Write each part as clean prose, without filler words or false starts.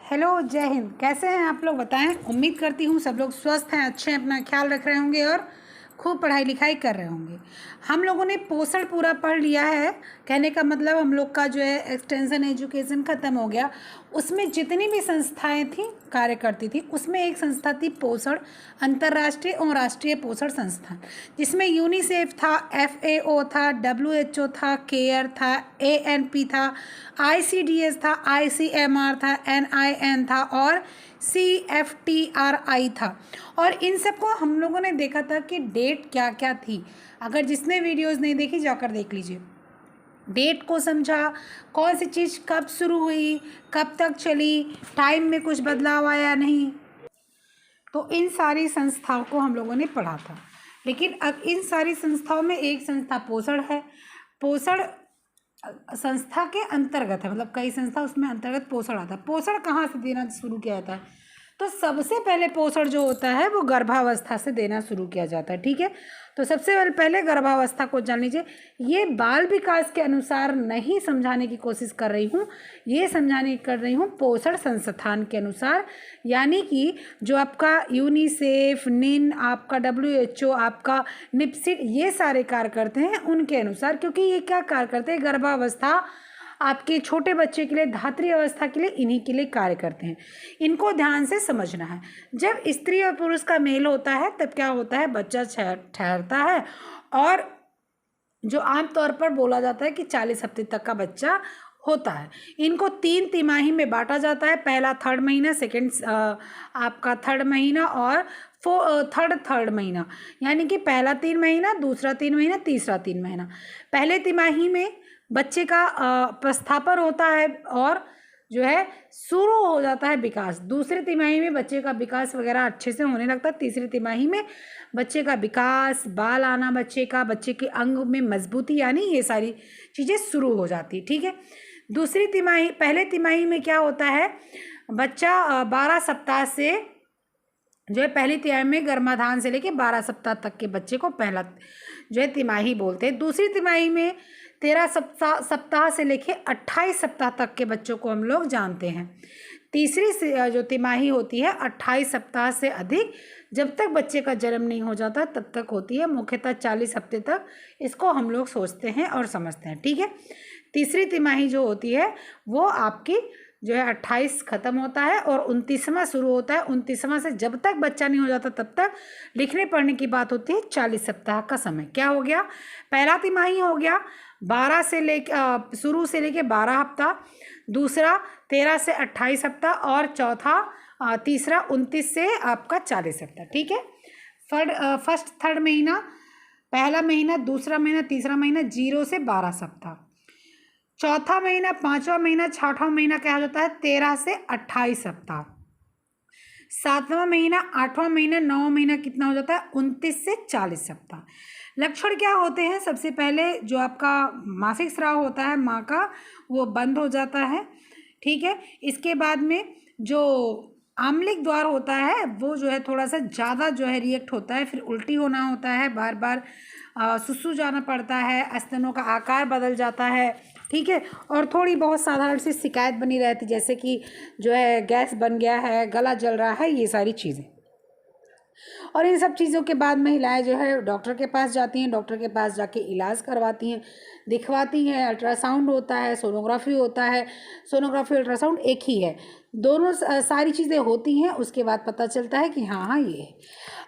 Hello, जय हिंद। कैसे हैं आप लोग बताएं। उम्मीद करती हूँ सब लोग स्वस्थ हैं, अच्छे हैं, अपना ख्याल रख रहे होंगे और खूब पढ़ाई लिखाई कर रहे होंगे। हम लोगों ने पोषण पूरा पढ़ लिया है। कहने का मतलब हम लोग का जो है एक्सटेंशन एजुकेशन ख़त्म हो गया। उसमें जितनी भी संस्थाएं थी कार्य करती थी, उसमें एक संस्था थी पोषण अंतर्राष्ट्रीय और राष्ट्रीय पोषण संस्थान, जिसमें यूनिसेफ था, FAO था, WHO था, केयर था, ANP था, ICDS था, ICMR था, NIN था और CFTRI था। और इन सबको हम लोगों ने देखा था कि डेट क्या क्या थी। अगर जिसने वीडियोस नहीं देखी जाकर देख लीजिए। डेट को समझा, कौन सी चीज़ कब शुरू हुई, कब तक चली, टाइम में कुछ बदलाव आया नहीं, तो इन सारी संस्थाओं को हम लोगों ने पढ़ा था। लेकिन अब इन सारी संस्थाओं में एक संस्था पोषण है। पोषण संस्था के अंतर्गत है, मतलब कई संस्था उसमें अंतर्गत पोषण आता है। पोषण कहाँ से देना शुरू किया जाता है? तो सबसे पहले पोषण जो होता है वो गर्भावस्था से देना शुरू किया जाता है। ठीक है, तो सबसे पहले गर्भावस्था को जान लीजिए। ये बाल विकास के अनुसार नहीं समझाने की कोशिश कर रही हूँ, ये समझाने कर रही हूँ पोषण संस्थान के अनुसार। यानी कि जो आपका यूनिसेफ, निन, आपका WHO, आपका निप्सिट, ये सारे कार्य करते हैं उनके अनुसार। क्योंकि ये क्या कार्य करते हैं? गर्भावस्था आपके छोटे बच्चे के लिए, धात्री अवस्था के लिए, इन्हीं के लिए कार्य करते हैं। इनको ध्यान से समझना है। जब स्त्री और पुरुष का मेल होता है तब क्या होता है? बच्चा ठहरता है। और जो आमतौर पर बोला जाता है कि 40 हफ्ते तक का बच्चा होता है। इनको 3 तिमाही में बांटा जाता है। पहला थर्ड महीना, सेकेंड आपका थर्ड महीना और थर्ड महीना। यानी कि पहला 3 महीना, दूसरा 3 महीना, तीसरा 3 महीना। पहले तिमाही में बच्चे का प्रस्थापन होता है और जो है शुरू हो जाता है विकास। दूसरे तिमाही में बच्चे का विकास वगैरह अच्छे से होने लगता है। तीसरी तिमाही में बच्चे का विकास, बाल आना बच्चे का, बच्चे के अंग में मजबूती, यानी ये सारी चीज़ें शुरू हो जाती। ठीक है, दूसरी तिमाही, पहले तिमाही में क्या होता है? बच्चा 12 सप्ताह से जो है पहली तिमाही में गर्भाधान से लेके 12 सप्ताह तक के बच्चे को पहला जो है तिमाही बोलते हैं। दूसरी तिमाही में 13 सप्ताह से लेके 28 सप्ताह तक के बच्चों को हम लोग जानते हैं। तीसरी जो तिमाही होती है 28 सप्ताह से अधिक, जब तक बच्चे का जन्म नहीं हो जाता तब तक होती है। मुख्यतः 40 हफ्ते तक इसको हम लोग सोचते हैं और समझते हैं। ठीक है, तीसरी तिमाही जो होती है वो आपकी जो है 28 ख़त्म होता है और 29वां शुरू होता है। 29वां से जब तक बच्चा नहीं हो जाता तब तक लिखने पढ़ने की बात होती है 40 सप्ताह का समय। क्या हो गया? पहला तिमाही हो गया 12 से लेके शुरू से लेके 12 हफ्ता, दूसरा 13 से 28 हफ्ता और चौथा तीसरा 29 से आपका 40 हफ्ता। ठीक है, फर्स्ट थर्ड महीना, पहला महीना, दूसरा महीना, तीसरा महीना 0 से 12 सप्ताह। चौथा महीना, पांचवा महीना, छठवां महीना क्या हो जाता है? 13 से 28 सप्ताह। सातवां महीना, आठवां महीना, नौवां महीना कितना हो जाता है? 29 से 40 सप्ताह। लक्षण क्या होते हैं? सबसे पहले जो आपका मासिक स्राव होता है माँ का, वो बंद हो जाता है। ठीक है, इसके बाद में जो आम्लिक द्वार होता है वो जो है थोड़ा सा ज़्यादा जो है रिएक्ट होता है, फिर उल्टी होना होता है, बार बार सुसु जाना पड़ता है, स्तनों का आकार बदल जाता है। ठीक है, और थोड़ी बहुत साधारण सी शिकायत बनी रहती, जैसे कि जो है गैस बन गया है, गला जल रहा है, ये सारी चीज़ें। और इन सब चीज़ों के बाद महिलाएं जो है डॉक्टर के पास जाती हैं, डॉक्टर के पास जाके इलाज करवाती हैं, दिखवाती हैं। अल्ट्रासाउंड होता है, सोनोग्राफी होता है। सोनोग्राफी अल्ट्रासाउंड एक ही है, दोनों सारी चीज़ें होती हैं। उसके बाद पता चलता है कि हाँ हाँ ये है।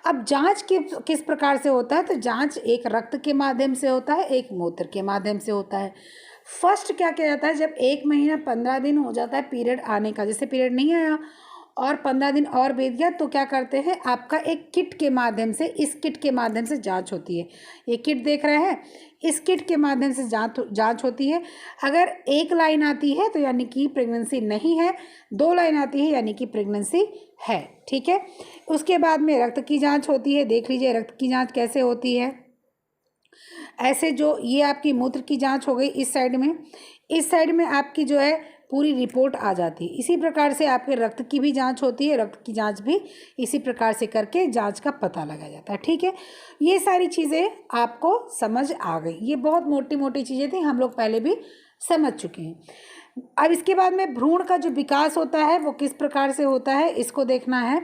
अब जांच किस प्रकार से होता है? तो जांच एक रक्त के माध्यम से होता है, एक मूत्र के माध्यम से होता है। फर्स्ट क्या किया जाता है? जब 1 महीना 15 दिन हो जाता है पीरियड आने का, जैसे पीरियड नहीं आया और 15 दिन और बीत गया, तो क्या करते हैं? आपका एक किट के माध्यम से, इस किट के माध्यम से जांच होती है। ये किट देख रहे हैं, इस किट के माध्यम से जांच होती है। अगर 1 लाइन आती है तो यानी कि प्रेगनेंसी नहीं है, 2 लाइन आती है यानी कि प्रेगनेंसी है। ठीक है, उसके बाद में रक्त की जांच होती है। देख लीजिए रक्त की जांच कैसे होती है। ऐसे जो ये आपकी मूत्र की जांच हो गई इस साइड में, इस साइड में आपकी जो है पूरी रिपोर्ट आ जाती है। इसी प्रकार से आपके रक्त की भी जांच होती है, रक्त की जांच भी इसी प्रकार से करके जांच का पता लगाया जाता है। ठीक है, ये सारी चीज़ें आपको समझ आ गई। ये बहुत मोटी मोटी चीज़ें थी, हम लोग पहले भी समझ चुके हैं। अब इसके बाद में भ्रूण का जो विकास होता है वो किस प्रकार से होता है इसको देखना है।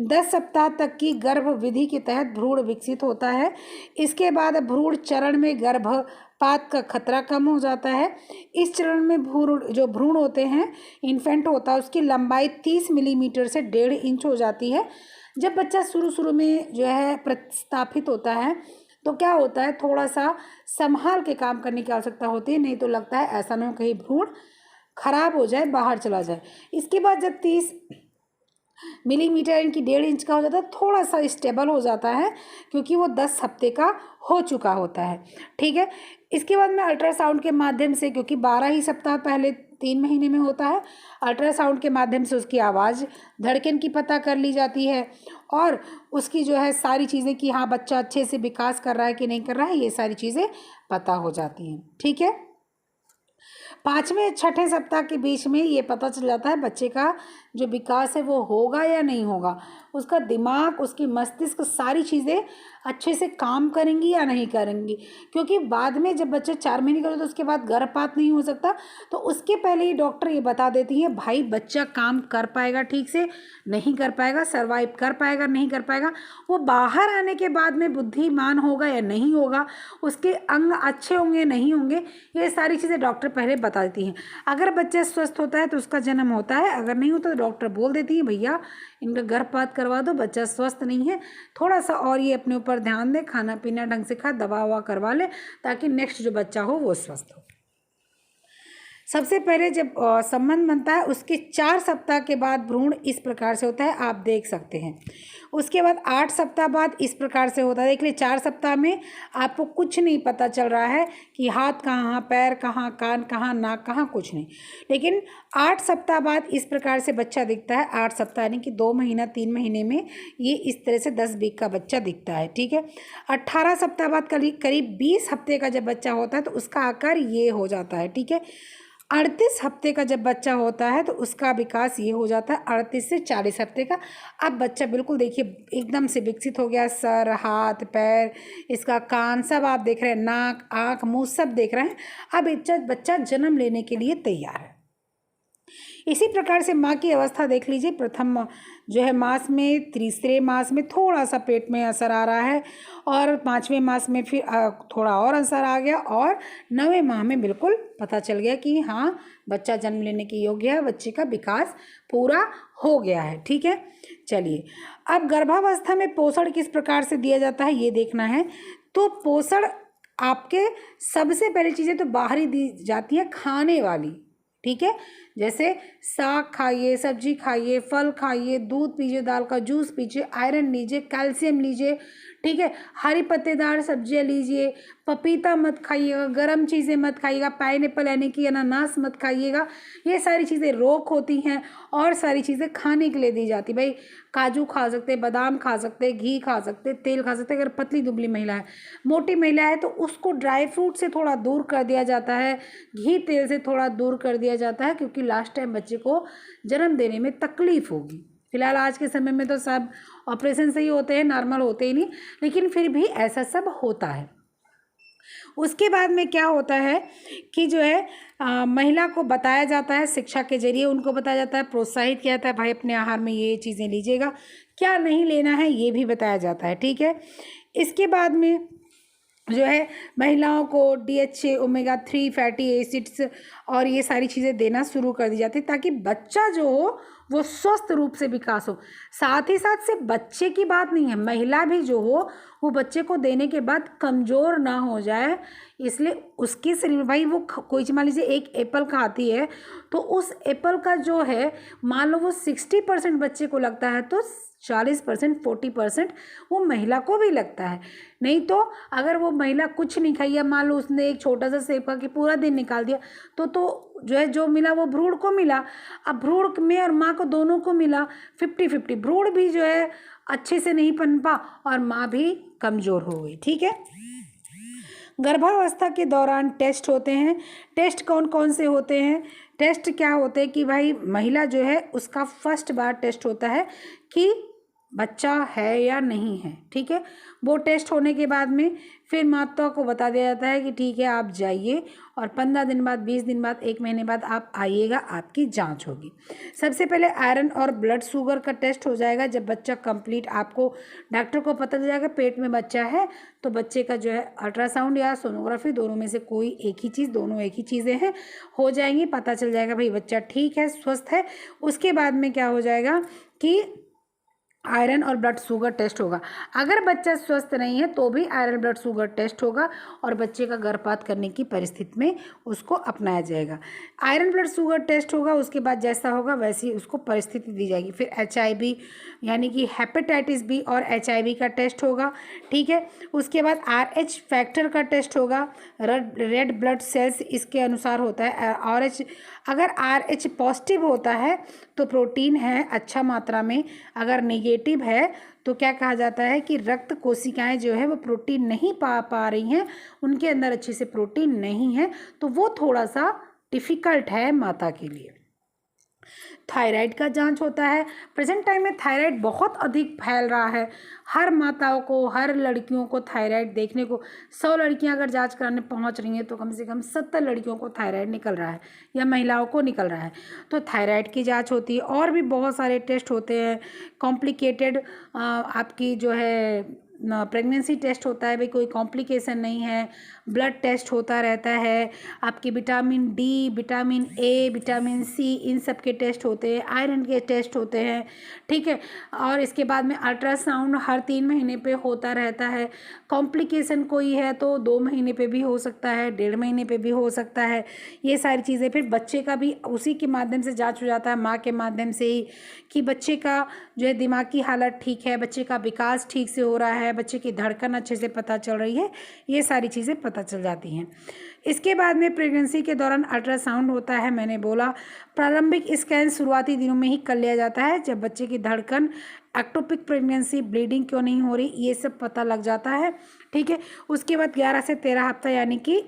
10 सप्ताह तक की गर्भविधि के तहत भ्रूण विकसित होता है। इसके बाद भ्रूण चरण में गर्भपात का खतरा कम हो जाता है। इस चरण में भ्रूण होते हैं, इन्फेंट होता है, उसकी लंबाई 30 मिलीमीटर से 1.5 इंच हो जाती है। जब बच्चा शुरू में जो है प्रतिस्थापित होता है तो क्या होता है, थोड़ा सा संभाल के काम करने की आवश्यकता होती है, नहीं तो लगता है ऐसा ना हो कहीं भ्रूण खराब हो जाए, बाहर चला जाए। इसके बाद जब 30 मिलीमीटर इनकी 1.5 इंच का हो जाता है, थोड़ा सा स्टेबल हो जाता है क्योंकि वो 10 हफ्ते का हो चुका होता है। ठीक है, इसके बाद में अल्ट्रासाउंड के माध्यम से, क्योंकि 12 ही सप्ताह पहले 3 महीने में होता है, अल्ट्रासाउंड के माध्यम से उसकी आवाज़, धड़कन की पता कर ली जाती है और उसकी जो है सारी चीज़ें कि हाँ बच्चा अच्छे से विकास कर रहा है कि नहीं कर रहा है, ये सारी चीज़ें पता हो जाती हैं। ठीक है, 5वें 6ठे सप्ताह के बीच में ये पता चल जाता है बच्चे का जो विकास है वो होगा या नहीं होगा, उसका दिमाग, उसकी मस्तिष्क, सारी चीज़ें अच्छे से काम करेंगी या नहीं करेंगी। क्योंकि बाद में जब बच्चे 4 महीने का हो तो उसके बाद गर्भपात नहीं हो सकता, तो उसके पहले ही डॉक्टर ये बता देती हैं भाई बच्चा काम कर पाएगा ठीक से, नहीं कर पाएगा, सर्वाइव कर पाएगा नहीं कर पाएगा, वो बाहर आने के बाद में बुद्धिमान होगा या नहीं होगा, उसके अंग अच्छे होंगे नहीं होंगे, ये सारी चीज़ें डॉक्टर पहले बता देती हैं। अगर बच्चा स्वस्थ होता है तो उसका जन्म होता है, अगर नहीं होता तो डॉक्टर बोल देती हैं भैया इनका गर्भपात करवा दो, बच्चा स्वस्थ नहीं है, थोड़ा सा और ये अपने ऊपर ध्यान दे, खाना पीना ढंग से खा, दवा ववा करवा ले ताकि नेक्स्ट जो बच्चा हो वो स्वस्थ हो। सबसे पहले जब संबंध बनता है उसके 4 सप्ताह के बाद भ्रूण इस प्रकार से होता है, आप देख सकते हैं। उसके बाद 8 सप्ताह बाद इस प्रकार से होता है। देख लिए 4 सप्ताह में आपको कुछ नहीं पता चल रहा है कि हाथ कहाँ, पैर कहाँ, कान कहाँ, नाक कहाँ, कुछ नहीं। लेकिन 8 सप्ताह बाद इस प्रकार से बच्चा दिखता है। 8 सप्ताह यानी कि 2 महीना 3 महीने में ये इस तरह से 10 वीक का बच्चा दिखता है। ठीक है, 18 सप्ताह बाद करीब 20 हफ्ते का जब बच्चा होता है तो उसका आकार ये हो जाता है। ठीक है, 38 हफ्ते का जब बच्चा होता है तो उसका विकास ये हो जाता है 38 से 40 हफ्ते का। अब बच्चा बिल्कुल देखिए एकदम से विकसित हो गया, सर, हाथ, पैर, इसका कान सब आप देख रहे हैं, नाक, आँख, मुंह सब देख रहे हैं। अब बच्चा जन्म लेने के लिए तैयार है। इसी प्रकार से माँ की अवस्था देख लीजिए। प्रथम जो है मास में, तीसरे मास में थोड़ा सा पेट में असर आ रहा है और 5वें मास में फिर थोड़ा और असर आ गया और 9वें माह में बिल्कुल पता चल गया कि हाँ बच्चा जन्म लेने के योग्य है, बच्चे का विकास पूरा हो गया है। ठीक है, चलिए अब गर्भावस्था में पोषण किस प्रकार से दिया जाता है ये देखना है। तो पोषण आपके सबसे पहली चीज़ें तो बाहरी दी जाती है खाने वाली। ठीक है, जैसे साग खाइए, सब्जी खाइए, फल खाइए, दूध पीजिए, दाल का जूस पीजिए, आयरन लीजिए, कैल्शियम लीजिए। ठीक है, हरी पत्तेदार सब्जियां लीजिए, पपीता मत खाइएगा, गर्म चीज़ें मत खाइएगा, पाइनएप्पल यानी कि अनानास मत खाइएगा, ये सारी चीज़ें रोग होती हैं और सारी चीज़ें खाने के लिए दी जाती। भाई काजू खा सकते, बादाम खा सकते, घी खा सकते, तेल खा सकते। अगर पतली दुबली महिला है, मोटी महिला है तो उसको ड्राई फ्रूट से थोड़ा दूर कर दिया जाता है, घी तेल से थोड़ा दूर कर दिया जाता है, क्योंकि लास्ट टाइम बच्चे को जन्म देने में तकलीफ होगी। फिलहाल आज के समय में तो सब ऑपरेशन से ही होते हैं, नॉर्मल होते ही नहीं, लेकिन फिर भी ऐसा सब होता है। उसके बाद में क्या होता है कि जो है महिला को बताया जाता है, शिक्षा के जरिए उनको बताया जाता है, प्रोत्साहित किया जाता है, भाई अपने आहार में ये चीज़ें लीजिएगा, क्या नहीं लेना है ये भी बताया जाता है। ठीक है, इसके बाद में जो है महिलाओं को DHA, ओमेगा 3 फैटी एसिड्स और ये सारी चीज़ें देना शुरू कर दी जाती है ताकि बच्चा जो हो वो स्वस्थ रूप से विकास हो। साथ ही साथ सिर्फ बच्चे की बात नहीं है, महिला भी जो हो वो बच्चे को देने के बाद कमज़ोर ना हो जाए, इसलिए उसके शरीर में, भाई वो कोई मान लीजिए एक एप्पल खाती है तो उस एप्पल का जो है मान लो वो 60% बच्चे को लगता है तो 40% 40% वो महिला को भी लगता है। नहीं तो अगर वो महिला कुछ नहीं खाई, या मान लो उसने एक छोटा सा सेब खा के पूरा दिन निकाल दिया तो जो है जो मिला वो भ्रूण को मिला। अब भ्रूण में और माँ को दोनों को मिला 50-50, भ्रूण भी जो है अच्छे से नहीं पनपा और माँ भी कमज़ोर हो गई। ठीक है, गर्भावस्था के दौरान टेस्ट होते हैं। टेस्ट कौन कौन से होते हैं? टेस्ट क्या होते हैं कि भाई महिला जो है उसका फर्स्ट बार टेस्ट होता है कि बच्चा है या नहीं है। ठीक है, वो टेस्ट होने के बाद में फिर माता को बता दिया जाता है कि ठीक है आप जाइए और 15 दिन बाद, 20 दिन बाद, 1 महीने बाद आप आइएगा, आपकी जांच होगी। सबसे पहले आयरन और ब्लड शुगर का टेस्ट हो जाएगा। जब बच्चा कंप्लीट, आपको डॉक्टर को पता चल जाएगा पेट में बच्चा है, तो बच्चे का जो है अल्ट्रासाउंड या सोनोग्राफी, दोनों में से कोई एक ही चीज़, दोनों एक ही चीज़ें हैं, हो जाएंगी। पता चल जाएगा भाई बच्चा ठीक है, स्वस्थ है। उसके बाद में क्या हो जाएगा कि आयरन और ब्लड शुगर टेस्ट होगा। अगर बच्चा स्वस्थ नहीं है तो भी आयरन ब्लड शुगर टेस्ट होगा और बच्चे का गर्भपात करने की परिस्थिति में उसको अपनाया जाएगा। आयरन ब्लड शुगर टेस्ट होगा, उसके बाद जैसा होगा वैसी उसको परिस्थिति दी जाएगी। फिर HIV यानी कि हेपेटाइटिस बी और HIV का टेस्ट होगा। ठीक है, उसके बाद RH फैक्टर का टेस्ट होगा, रेड ब्लड सेल्स इसके अनुसार होता है। अगर RH पॉजिटिव होता है तो प्रोटीन है अच्छा मात्रा में, अगर नेगेटिव है तो क्या कहा जाता है कि रक्त कोशिकाएं जो है वो प्रोटीन नहीं पा रही हैं, उनके अंदर अच्छे से प्रोटीन नहीं है, तो वो थोड़ा सा डिफ़िकल्ट है माता के लिए। थायराइड का जांच होता है। प्रेजेंट टाइम में थायराइड बहुत अधिक फैल रहा है। हर माताओं को, हर लड़कियों को थायराइड देखने को, 100 लड़कियां अगर जांच कराने पहुंच रही हैं तो कम से कम 70 लड़कियों को थायराइड निकल रहा है या महिलाओं को निकल रहा है। तो थायराइड की जांच होती है। और भी बहुत सारे टेस्ट होते हैं कॉम्प्लिकेटेड। आपकी जो है प्रेगनेंसी टेस्ट होता है, भाई कोई कॉम्प्लिकेशन नहीं है। ब्लड टेस्ट होता रहता है। आपकी vitamin D, vitamin A, vitamin C, इन सब के टेस्ट होते हैं। आयरन के टेस्ट होते हैं। ठीक है, और इसके बाद में अल्ट्रासाउंड हर 3 महीने पे होता रहता है। कॉम्प्लिकेशन कोई है तो 2 महीने पे भी हो सकता है, 1.5 महीने पे भी हो सकता है। ये सारी चीज़ें। फिर बच्चे का भी उसी के माध्यम से जाँच हो जाता है, माँ के माध्यम से ही, कि बच्चे का जो है दिमाग की हालत ठीक है, बच्चे का विकास ठीक से हो रहा है, बच्चे की धड़कन अच्छे से पता चल रही है, ये सारी चीज़ें पता चल जाती हैं। इसके बाद में प्रेगनेंसी के दौरान अल्ट्रासाउंड होता है। मैंने बोला प्रारंभिक स्कैन शुरुआती दिनों में ही कर लिया जाता है, जब बच्चे की धड़कन, एक्टोपिक प्रेगनेंसी, ब्लीडिंग क्यों नहीं हो रही, ये सब पता लग जाता है। ठीक है, उसके बाद 11 से 13 हफ्ता यानी कि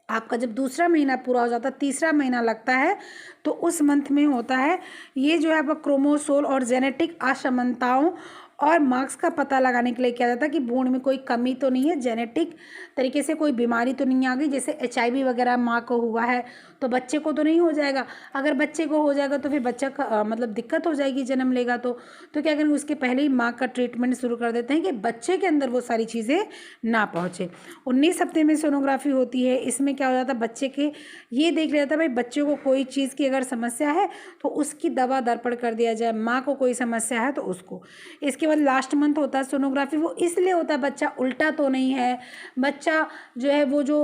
आपका जब दूसरा महीना पूरा हो जाता है, तीसरा महीना लगता है, तो उस मंथ में होता है ये जो है आपका क्रोमोसोम और जेनेटिक असमानताओं और मार्क्स का पता लगाने के लिए किया जाता है कि भ्रूण में कोई कमी तो नहीं है, जेनेटिक तरीके से कोई बीमारी तो नहीं आ गई। जैसे HIV वगैरह माँ को हुआ है तो बच्चे को तो नहीं हो जाएगा। अगर बच्चे को हो जाएगा तो फिर बच्चा का मतलब दिक्कत हो जाएगी, जन्म लेगा तो क्या करेंगे, उसके पहले ही माँ का ट्रीटमेंट शुरू कर देते हैं कि बच्चे के अंदर वो सारी चीज़ें ना पहुँचे। 19 हफ्ते में सोनोग्राफी होती है। इसमें क्या हो जाता है, बच्चे के ये देख लिया जाता है भाई बच्चे को कोई चीज़ की अगर समस्या है तो उसकी दवा दर्पण कर दिया जाए, माँ को कोई समस्या है तो उसको। इसके बाद लास्ट मंथ होता है सोनोग्राफी। वो इसलिए होता है बच्चा उल्टा तो नहीं है, बच्चा जो है वो जो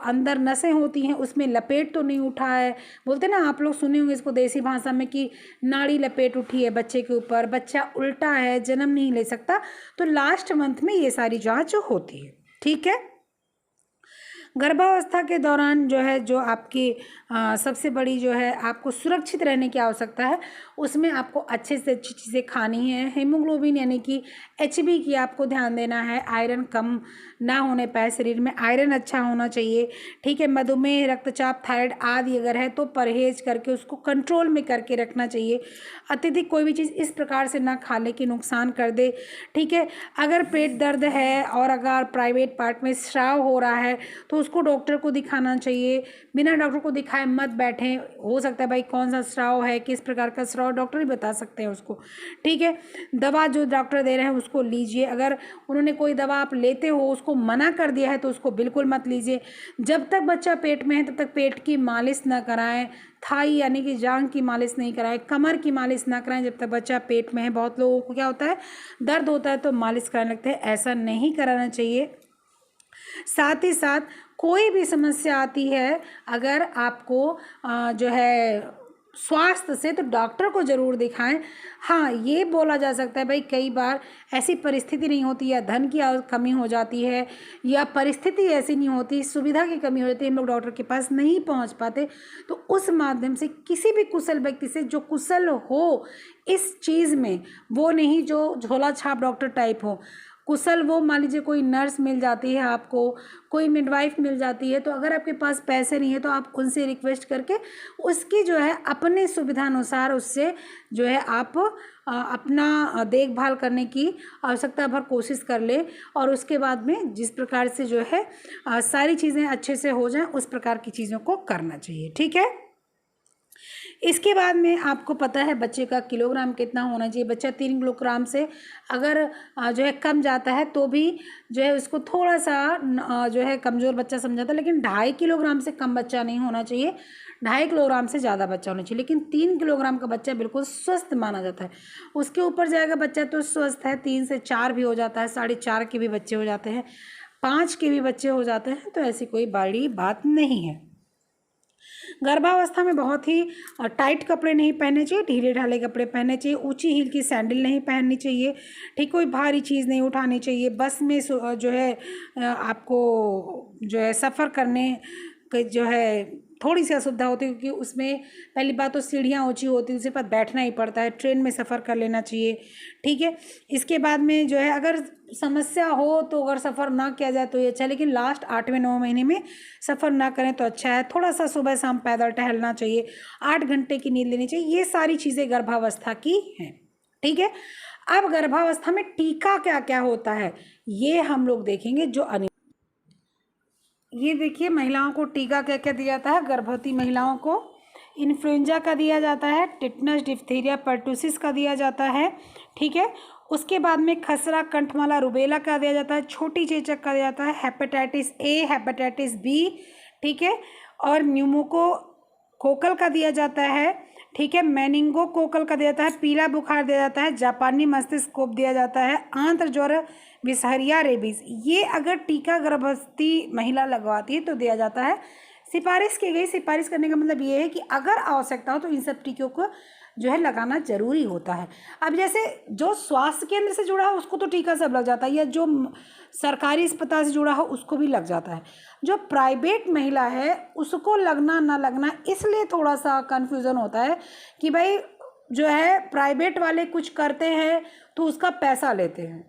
अंदर नसें होती हैं उसमें लपेट तो नहीं उठा है। बोलते ना आप लोग सुने होंगे इसको देसी भाषा में कि नाड़ी लपेट उठी है बच्चे के ऊपर, बच्चा उल्टा है, जन्म नहीं ले सकता। तो लास्ट मंथ में ये सारी जांच होती है। ठीक है, गर्भावस्था के दौरान जो है जो आपकी सबसे बड़ी जो है आपको सुरक्षित रहने की आवश्यकता है, उसमें आपको अच्छे से अच्छी चीज़ें खानी है। हीमोग्लोबिन यानी कि HB की आपको ध्यान देना है, आयरन कम ना होने पाए, शरीर में आयरन अच्छा होना चाहिए। ठीक है, मधुमेह, रक्तचाप, थायराइड आदि अगर है तो परहेज करके उसको कंट्रोल में करके रखना चाहिए। अत्यधिक कोई भी चीज़ इस प्रकार से ना खा ले कि नुकसान कर दे। ठीक है, अगर पेट दर्द है और अगर प्राइवेट पार्ट में स्राव हो रहा है तो उसको डॉक्टर को दिखाना चाहिए। बिना डॉक्टर को दिखाए मत बैठें। हो सकता है भाई कौन सा स्राव है, किस प्रकार का स्राव, डॉक्टर ही बता सकते हैं उसको। ठीक है, दवा जो डॉक्टर दे रहे हैं उसको लीजिए। अगर उन्होंने कोई दवा आप लेते हो उसको मना कर दिया है तो उसको बिल्कुल मत लीजिए। जब तक बच्चा पेट में है तब तक पेट की मालिश ना कराएं, थाई यानी कि जांघ की मालिश नहीं कराएं, कमर की मालिश ना कराएं जब तक बच्चा पेट में है। बहुत लोगों को क्या होता है, दर्द होता है तो मालिश कराने लगते हैं, ऐसा नहीं कराना चाहिए। साथ ही साथ कोई भी समस्या आती है अगर आपको जो है स्वास्थ्य से, तो डॉक्टर को ज़रूर दिखाएं। हाँ, ये बोला जा सकता है भाई कई बार ऐसी परिस्थिति नहीं होती या धन की कमी हो जाती है या परिस्थिति ऐसी नहीं होती, सुविधा की कमी हो जाती है, हम लोग डॉक्टर के पास नहीं पहुंच पाते, तो उस माध्यम से किसी भी कुशल व्यक्ति से जो कुशल हो इस चीज़ में, वो नहीं जो झोला छाप डॉक्टर टाइप हो, कुशल वो मान लीजिए कोई नर्स मिल जाती है आपको, कोई मिडवाइफ मिल जाती है, तो अगर आपके पास पैसे नहीं है तो आप उनसे रिक्वेस्ट करके उसकी जो है अपने सुविधानुसार उससे जो है आप अपना देखभाल करने की आवश्यकता भर कोशिश कर ले, और उसके बाद में जिस प्रकार से जो है सारी चीज़ें अच्छे से हो जाएं उस प्रकार की चीज़ों को करना चाहिए। ठीक है। इसके बाद में आपको पता है बच्चे का किलोग्राम कितना होना चाहिए। बच्चा 3 किलोग्राम से अगर जो है कम जाता है तो भी जो है उसको थोड़ा सा जो है कमज़ोर बच्चा समझाता है, लेकिन 2.5 किलोग्राम से कम बच्चा नहीं होना चाहिए, 2.5 किलोग्राम से ज़्यादा बच्चा होना चाहिए। लेकिन 3 किलोग्राम का बच्चा बिल्कुल स्वस्थ माना जाता है। उसके ऊपर जाएगा बच्चा तो स्वस्थ है, 3 से 4 भी हो जाता है, 4.5 के भी बच्चे हो जाते हैं, 5 के भी बच्चे हो जाते हैं, तो ऐसी कोई बड़ी बात नहीं है। गर्भावस्था में बहुत ही टाइट कपड़े नहीं पहनने चाहिए, ढीले ढाले कपड़े पहनने चाहिए, ऊंची हील की सैंडल नहीं पहननी चाहिए, ठीक, कोई भारी चीज़ नहीं उठानी चाहिए। बस में जो है आपको जो है सफ़र करने जो है थोड़ी सी असुविधा होती है, क्योंकि उसमें पहली बात तो सीढ़ियाँ ऊंची होती है, उसके बाद बैठना ही पड़ता है। ट्रेन में सफ़र कर लेना चाहिए। ठीक है। इसके बाद में जो है अगर समस्या हो तो अगर सफ़र ना किया जाए तो ये अच्छा है, लेकिन लास्ट 8वें-9 महीने में सफ़र ना करें तो अच्छा है। थोड़ा सा सुबह शाम पैदल टहलना चाहिए, 8 घंटे की नींद लेनी चाहिए। ये सारी चीज़ें गर्भावस्था की हैं। ठीक है। अब गर्भावस्था में टीका क्या क्या होता है ये हम लोग देखेंगे। ये देखिए महिलाओं को टीका क्या क्या दिया जाता है। गर्भवती महिलाओं को इन्फ्लुएंजा का दिया जाता है, टिटनस, डिप्थीरिया, पर्टुसिस का दिया जाता है। ठीक है। उसके बाद में खसरा, कंठमाला, रुबेला का दिया जाता है, छोटी चेचक का दिया जाता है, हेपेटाइटिस ए, हेपेटाइटिस बी, ठीक है, और न्यूमोको कोकल का दिया जाता है। ठीक है। मेनिंगो कोकल का दिया जाता है, पीला बुखार दिया जाता है, जापानी मस्तिष्कोप दिया जाता है, आंत्र ज्वर, विसहरिया, रेबीज। ये अगर टीका गर्भवती महिला लगवाती है तो दिया जाता है। सिफारिश की गई, सिफारिश करने का मतलब ये है कि अगर आवश्यकता हो तो इन सब टीकों को जो है लगाना जरूरी होता है। अब जैसे जो स्वास्थ्य केंद्र से जुड़ा है उसको तो टीका सब लग जाता है, या जो सरकारी अस्पताल से जुड़ा हो उसको भी लग जाता है। जो प्राइवेट महिला है उसको लगना ना लगना इसलिए थोड़ा सा कन्फ्यूज़न होता है कि भाई जो है प्राइवेट वाले कुछ करते हैं तो उसका पैसा लेते हैं,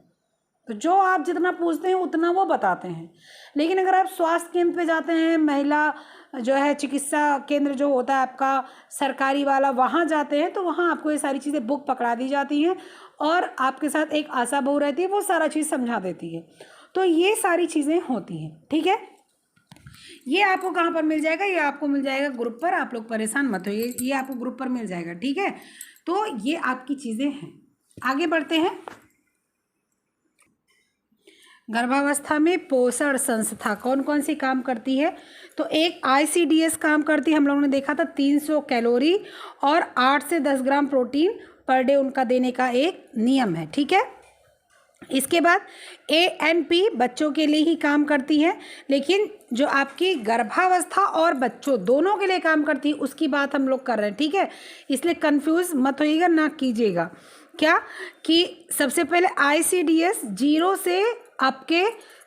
तो जो आप जितना पूछते हैं उतना वो बताते हैं। लेकिन अगर आप स्वास्थ्य केंद्र पे जाते हैं, महिला जो है चिकित्सा केंद्र जो होता है आपका सरकारी वाला, वहाँ जाते हैं तो वहाँ आपको ये सारी चीज़ें बुक पकड़ा दी जाती हैं और आपके साथ एक आशा बहू रहती है, वो सारा चीज़ समझा देती है। तो ये सारी चीज़ें होती हैं। ठीक है। ये आपको कहाँ पर मिल जाएगा? ये आपको मिल जाएगा ग्रुप पर। आप लोग परेशान मत होइए, ये आपको ग्रुप पर मिल जाएगा। ठीक है। तो ये आपकी चीज़ें हैं। आगे बढ़ते हैं। गर्भावस्था में पोषण संस्था कौन कौन सी काम करती है? तो एक ICDS काम करती है, हम लोगों ने देखा था, 300 कैलोरी और 8 से 10 ग्राम प्रोटीन पर डे उनका देने का एक नियम है। ठीक है। इसके बाद ANP बच्चों के लिए ही काम करती है, लेकिन जो आपकी गर्भावस्था और बच्चों दोनों के लिए काम करती है उसकी बात हम लोग कर रहे हैं। ठीक है। इसलिए कंफ्यूज मत होइएगा, ना कीजिएगा। क्या कि सबसे पहले ICDS 0 से आपके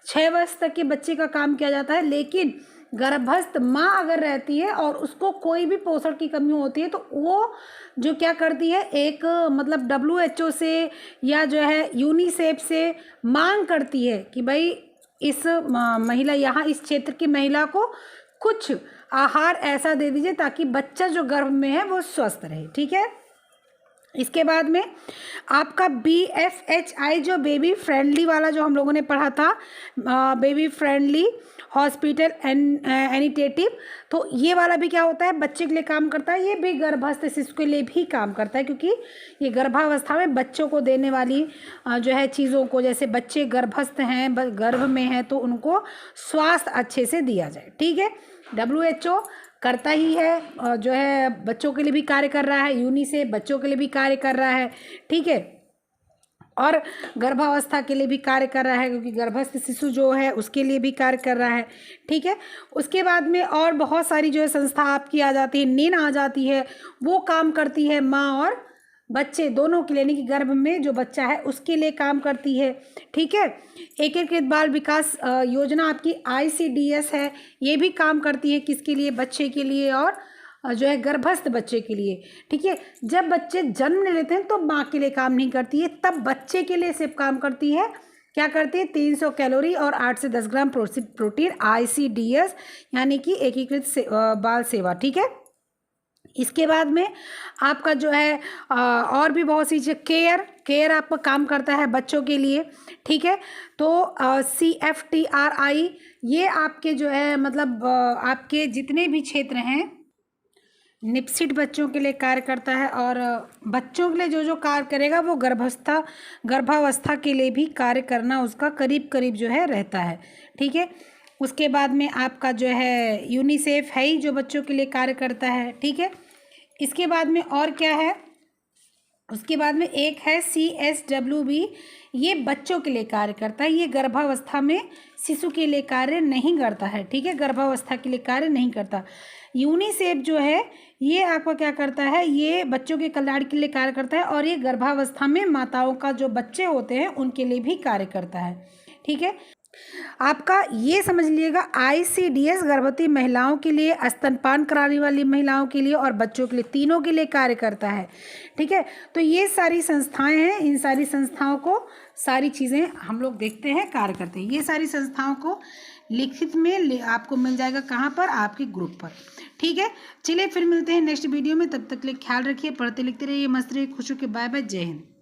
6 वर्ष तक के बच्चे का काम किया जाता है, लेकिन गर्भस्थ माँ अगर रहती है और उसको कोई भी पोषण की कमी होती है तो वो जो क्या करती है, एक मतलब WHO से या जो है यूनिसेफ से मांग करती है कि भाई इस महिला, यहाँ इस क्षेत्र की महिला को कुछ आहार ऐसा दे दीजिए ताकि बच्चा जो गर्भ में है वो स्वस्थ रहे। ठीक है। इसके बाद में आपका BFHI जो बेबी फ्रेंडली वाला जो हम लोगों ने पढ़ा था, बेबी फ्रेंडली हॉस्पिटल एनिटेटिव, तो ये वाला भी क्या होता है, बच्चे के लिए काम करता है। ये भी गर्भस्थ शिशु के लिए भी काम करता है, क्योंकि ये गर्भावस्था में बच्चों को देने वाली जो है चीज़ों को, जैसे बच्चे गर्भस्थ हैं, गर्भ में हैं, तो उनको स्वास्थ्य अच्छे से दिया जाए। ठीक है। WHO करता ही है, जो है बच्चों के लिए भी कार्य कर रहा है, यूनिसेफ बच्चों के लिए भी कार्य कर रहा है। ठीक है। और गर्भावस्था के लिए भी कार्य कर रहा है, क्योंकि गर्भस्थ शिशु जो है उसके लिए भी कार्य कर रहा है। ठीक है। उसके बाद में और बहुत सारी जो है संस्था आपकी आ जाती है, NIN आ जाती है, वो काम करती है माँ और बच्चे दोनों के लिए, यानी कि गर्भ में जो बच्चा है उसके लिए काम करती है। ठीक है। एकीकृत बाल विकास योजना आपकी ICDS है, ये भी काम करती है किसके लिए, बच्चे के लिए और जो है गर्भस्थ बच्चे के लिए। ठीक है। जब बच्चे जन्म ले लेते हैं तो माँ के लिए काम नहीं करती है, तब बच्चे के लिए सिर्फ काम करती है क्या करती है, 300 कैलोरी और 8 से 10 ग्राम प्रोटीन, ICDS यानी कि एकीकृत बाल सेवा। ठीक है, इसके बाद में आपका जो है और भी बहुत सी चीज़, केयर आपका काम करता है बच्चों के लिए। ठीक है, तो CFTRI ये आपके जो है मतलब आपके जितने भी क्षेत्र हैं निपसिट बच्चों के लिए कार्य करता है, और बच्चों के लिए जो जो कार्य करेगा वो गर्भावस्था के लिए भी कार्य करना उसका करीब करीब जो है रहता है। ठीक है, उसके बाद में आपका जो है यूनिसेफ है ही जो बच्चों के लिए कार्य करता है। ठीक है, इसके बाद में और क्या है, उसके बाद में एक है CSWB, ये बच्चों के लिए कार्य करता है, ये गर्भावस्था में शिशु के लिए कार्य नहीं करता है। ठीक है, गर्भावस्था के लिए कार्य नहीं करता। यूनिसेफ जो है ये आपका क्या करता है, ये बच्चों के कल्याण के लिए कार्य करता है, और ये गर्भावस्था में माताओं का जो बच्चे होते हैं उनके लिए भी कार्य करता है। ठीक है, आपका ये समझ लीजिएगा ICDS गर्भवती महिलाओं के लिए, स्तनपान कराने वाली महिलाओं के लिए और बच्चों के लिए, तीनों के लिए कार्य करता है। ठीक है, तो ये सारी संस्थाएं हैं, इन सारी संस्थाओं को सारी चीज़ें हम लोग देखते हैं कार्य करते हैं। ये सारी संस्थाओं को लिखित में आपको मिल जाएगा कहाँ पर, आपके ग्रुप पर। ठीक है, चलिए फिर मिलते हैं नेक्स्ट वीडियो में, तब तक के लिए ख्याल रखिए, पढ़ते लिखते रहिए, मस्त रहिए, खुश होकर, बाय बाय, जय हिंद।